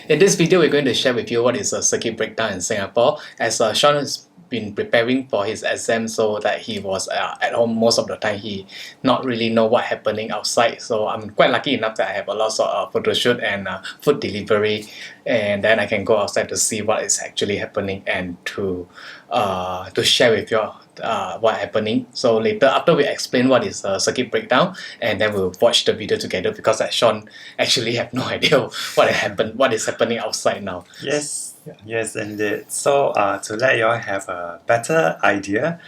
In this video, we're going to share with you what is a circuit breakdown in Singapore, as Sean has been preparing for his exam, so that he was at home most of the time. He not really know what happening outside, so I'm quite lucky enough that I have a lot of photo shoot and food delivery, and then I can go outside to see what is actually happening and to share with you what happening. So later, after we explain what is a circuit breakdown, and then we'll watch the video together, because Sean actually have no idea what is happening outside now. Yes, indeed. So, to let you all have a better idea,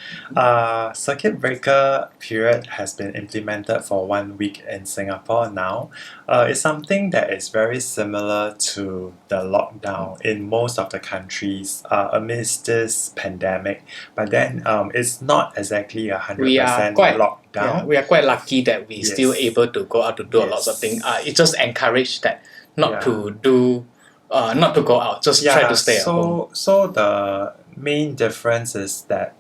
circuit breaker period has been implemented for 1 week in Singapore now. It's something that is very similar to the lockdown in most of the countries amidst this pandemic. But then, it's not exactly 100% lockdown. Yeah, we are quite lucky that we still able to go out to do a lot of things. It just encouraged that not to go out, just try to stay at home. So the main difference is that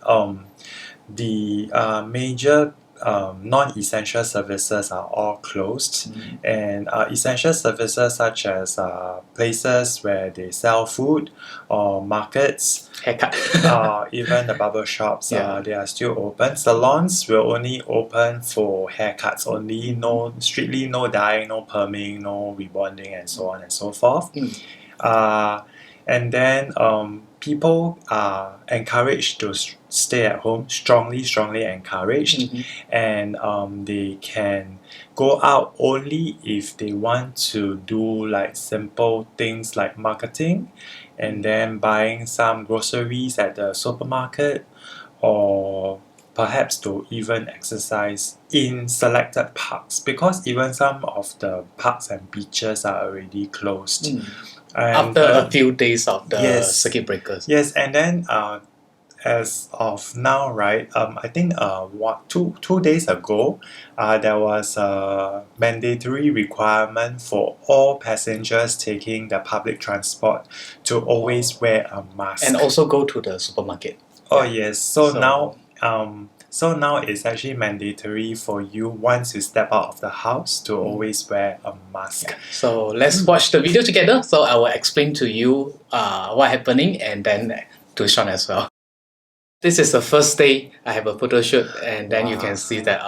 the major non-essential services are all closed, and essential services such as places where they sell food or markets, haircut, even the barber shops, they are still open. Salons will only open for haircuts only, strictly no dyeing, no perming, no rebonding, and so on and so forth. And then people are encouraged to stay at home, strongly encouraged, and they can go out only if they want to do like simple things like marketing, and then buying some groceries at the supermarket, or perhaps to even exercise in selected parks, because even some of the parks and beaches are already closed. And, after a few days of the circuit breakers. Yes, and then as of now, right, I think two days ago, there was a mandatory requirement for all passengers taking the public transport to always wear a mask. And also go to the supermarket. Yes. So now it's actually mandatory for you, once you step out of the house, to always wear a mask. So let's watch the video together. So I will explain to you what happening, and then to Sean as well. This is the first day I have a photo shoot, and then you can see that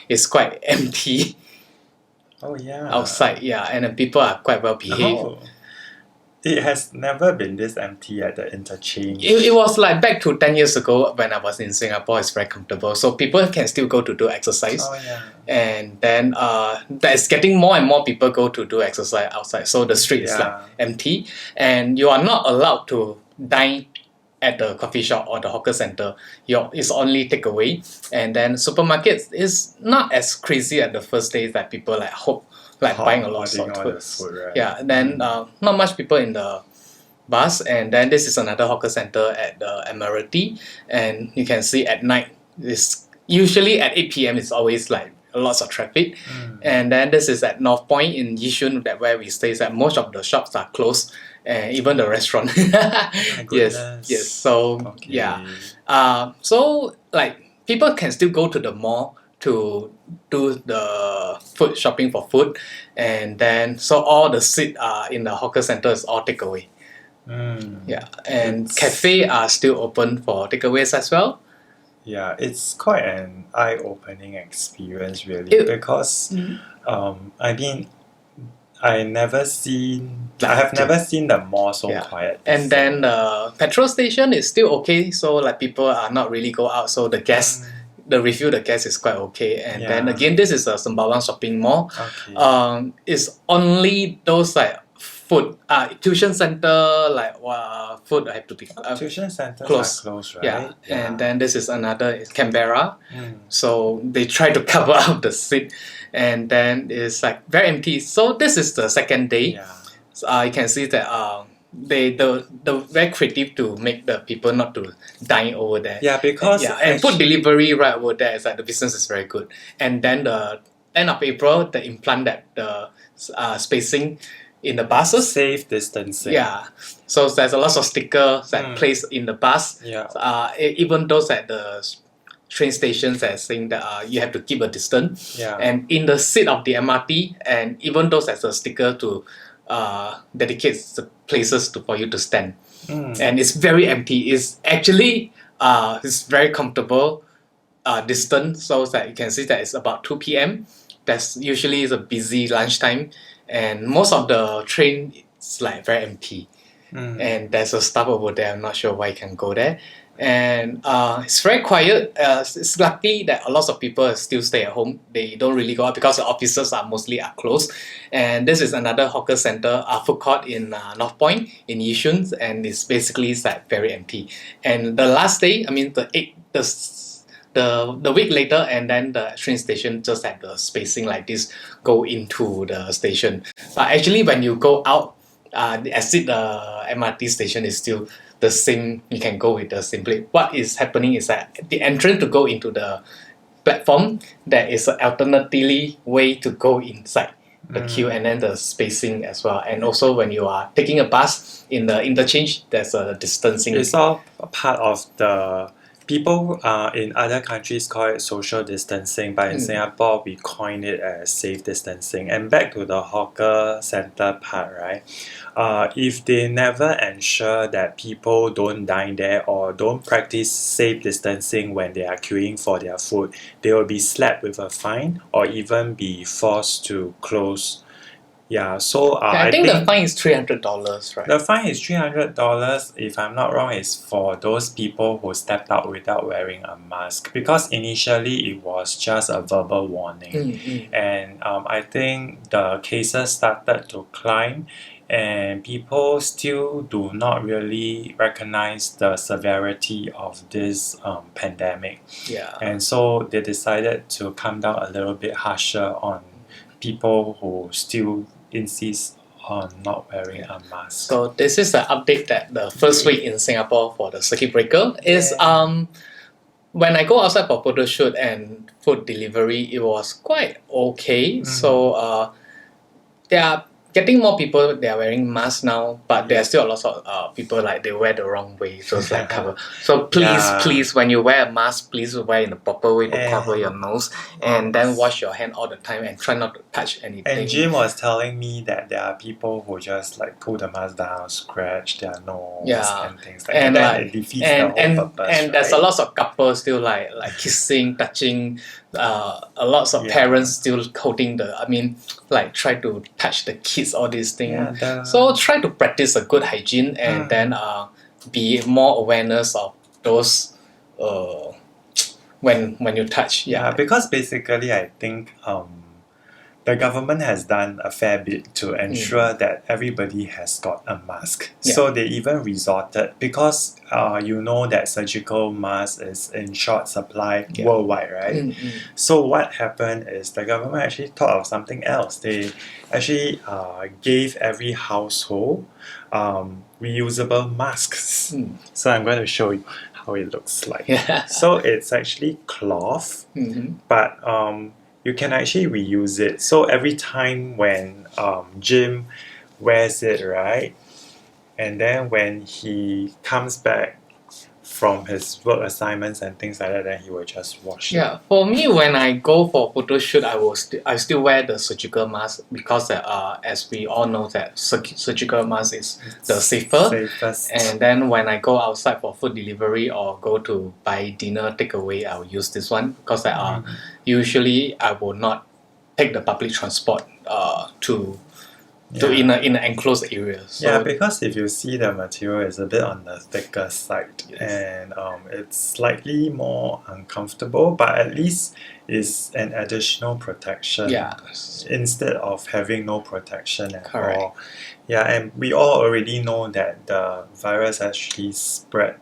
it's quite empty. Outside, and the people are quite well behaved. It has never been this empty at the interchange. It was like back to 10 years ago when I was in Singapore. It's very comfortable, so people can still go to do exercise. And then there's getting more and more people go to do exercise outside, so the street is like empty, and you are not allowed to dine at the coffee shop or the hawker center. It's only takeaway. And then supermarkets is not as crazy at the first days that people buying a lot of food, right? Then not much people in the bus. And then this is another hawker center at the Admiralty, and you can see at night, usually at 8 p.m. it's always like lots of traffic. And then this is at North Point in Yishun, that where we stay. That most of the shops are closed, and even the restaurant. Yes. So so like people can still go to the mall to do the food shopping for food, and then so all the seat in the hawker center is all takeaway. And cafe are still open for takeaways as well. It's quite an eye-opening experience, really, because I mean, I have never seen the mall so quiet before. And then the petrol station is still okay, so like people are not really go out, so the gas, the gas is quite okay. And then again, this is a Sembawang shopping mall. It's only those like food, tuition center, like food have to be tuition centers closed, right? And then this is another Canberra. So they try to cover up the seat, and then it's like very empty. So this is the second day. So, you can see that they're very creative to make the people not to dine over there. Because and food delivery right over there is like the business is very good. And then the end of April, they implant that the spacing in the buses, safe distancing. So there's a lot of stickers that placed in the bus. Even those at the train stations that saying that you have to keep a distance. And in the seat of the MRT, and even those as a sticker to dedicates the places for you to stand. And it's very empty. It's actually it's very comfortable distance, so that you can see that it's about 2 p.m. That's usually is a busy lunchtime, and most of the train is like very empty. And there's a stop over there. I'm not sure why you can go there. And it's very quiet. It's lucky that a lot of people still stay at home. They don't really go out because the offices are mostly closed. And this is another hawker center, food court in North Point in Yishun, and it's basically like very empty. And the last day, I mean the week later, and then the train station just had the spacing like this go into the station. But actually, when you go out, the exit the MRT station is still the same. You can go with the same plate. What is happening is that the entrance to go into the platform, there is an alternatively way to go inside the queue, and then the spacing as well. And also when you are taking a bus in the interchange, there's a distancing. It's all a part of the people in other countries call it social distancing, but in Singapore we coin it as safe distancing. And back to the hawker center part, right? If they never ensure that people don't dine there or don't practice safe distancing when they are queuing for their food, they will be slapped with a fine or even be forced to close. Yeah, so I think the fine is $300, right? The fine is $300. If I'm not wrong, is for those people who stepped out without wearing a mask. Because initially it was just a verbal warning, and I think the cases started to climb, and people still do not really recognize the severity of this pandemic. Yeah. And so they decided to come down a little bit harsher on people who still insist on not wearing a mask. So this is the update that the first week in Singapore for the circuit breaker is when I go outside for photo shoot and food delivery, it was quite okay. So there are getting more people, they are wearing masks now, but there are still a lot of people like they wear the wrong way, so it's like cover. So please, when you wear a mask, please wear in the proper way to cover your nose, and then wash your hand all the time and try not to touch anything. And Jim was telling me that there are people who just like pull the mask down, scratch their nose and things like and that. Like, it defeats the whole purpose, and there's a lot of couples still like kissing, touching. A lot of parents still holding like try to touch the kids, all these things. So try to practice a good hygiene, and then be more awareness of those when you touch. Yeah, because basically I think the government has done a fair bit to ensure that everybody has got a mask. So they even resorted, because you know that surgical mask is in short supply worldwide, right? So what happened is the government actually thought of something else. They actually gave every household reusable masks. So I'm going to show you how it looks like. So it's actually cloth, but you can actually reuse it. So every time when Jim wears it, right, and then when he comes back from his work assignments and things like that, then he will just wash it. For me, when I go for photo shoot, I still wear the surgical mask, because as we all know that surgical mask is the safest. And then when I go outside for food delivery or go to buy dinner takeaway, I will use this one, because usually I will not take the public transport in an enclosed area. So because if you see the material is a bit on the thicker side, and it's slightly more uncomfortable, but at least it's an additional protection instead of having no protection at all. And we all already know that the virus actually spread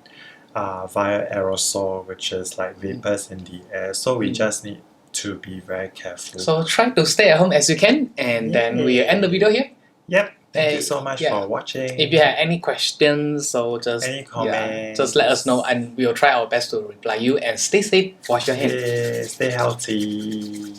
via aerosol, which is like vapors in the air, so we just need to be very careful. So try to stay at home as you can, and then we end the video here. Thank you so much for watching. If you have any questions or just any comments, just let us know, and we'll try our best to reply you. And stay safe, wash your hands. Stay healthy.